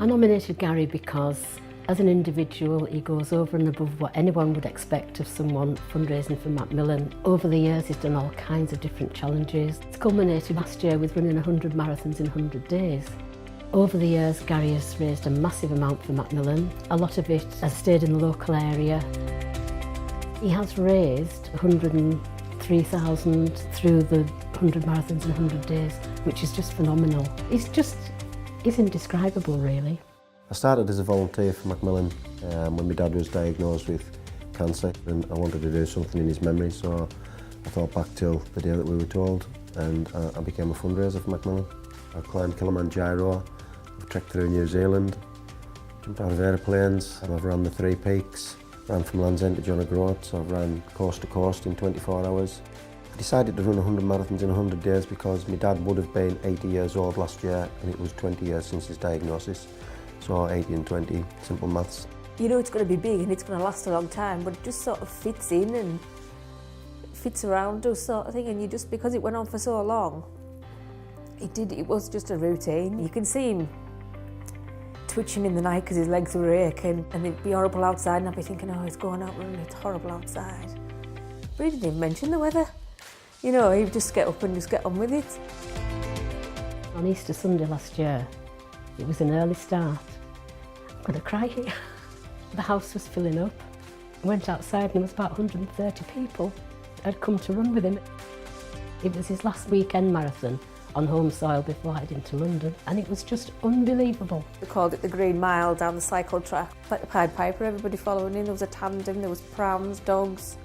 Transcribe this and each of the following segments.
I nominated Gary because as an individual he goes over and above what anyone would expect of someone fundraising for Macmillan. Over the years he's done all kinds of different challenges. It's culminated last year with running 100 marathons in 100 days. Over the years Gary has raised a massive amount for Macmillan. A lot of it has stayed in the local area. He has raised 103,000 through the 100 marathons in 100 days, which is just phenomenal. He's indescribable, really. I started as a volunteer for Macmillan when my dad was diagnosed with cancer, and I wanted to do something in his memory, so I thought back till the day that we were told, and I became a fundraiser for Macmillan. I climbed Kilimanjaro, I've trekked through New Zealand, jumped out of aeroplanes, I've run the 3 peaks, ran from Land's End to John O'Groat, so I've ran coast to coast in 24 hours. I decided to run 100 marathons in 100 days because my dad would have been 80 years old last year, and it was 20 years since his diagnosis. So 80 and 20, simple maths. You know it's going to be big and it's going to last a long time, but it just sort of fits in and fits around us sort of thing, and you just, because it went on for so long, it was just a routine. You can see him twitching in the night because his legs were aching, and it'd be horrible outside, and I'd be thinking, oh, he's going out running, it's horrible outside. But he didn't even mention the weather. You know, he'd just get up and just get on with it. On Easter Sunday last year, it was an early start. I'm going to cry here. The house was filling up. I went outside and there was about 130 people I'd come to run with him. It was his last weekend marathon on home soil before heading to London, and it was just unbelievable. We called it the Green Mile down the cycle track. Like the Pied Piper, everybody following in. There was a tandem, there was prams, dogs.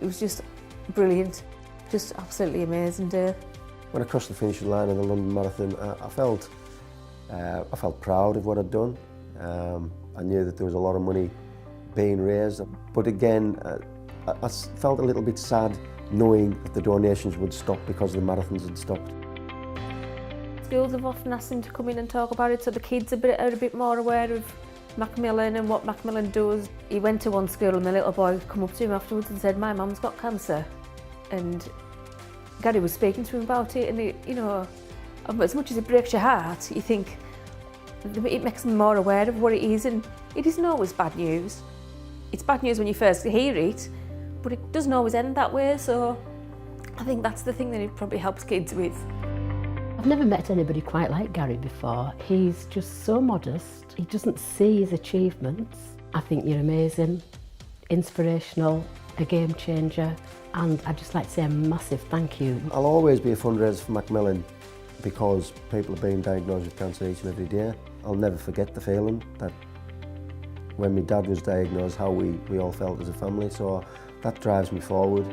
It was just brilliant. Just absolutely amazing day. When I crossed the finish line of the London Marathon, I felt proud of what I'd done. I knew that there was a lot of money being raised, but again, I felt a little bit sad knowing that the donations would stop because the marathons had stopped. Schools have often asked him to come in and talk about it, so the kids are a bit more aware of Macmillan and what Macmillan does. He went to one school and the little boy come up to him afterwards and said, "My mum's got cancer." And Gary was speaking to him about it, and you know, as much as it breaks your heart, you think it makes them more aware of what it is, and it isn't always bad news. It's bad news when you first hear it, but it doesn't always end that way, so I think that's the thing that it probably helps kids with. I've never met anybody quite like Gary before. He's just so modest. He doesn't see his achievements. I think you're amazing, inspirational, a game changer, and I'd just like to say a massive thank you. I'll always be a fundraiser for Macmillan because people are being diagnosed with cancer each and every day. I'll never forget the feeling that when my dad was diagnosed, how we all felt as a family, so that drives me forward.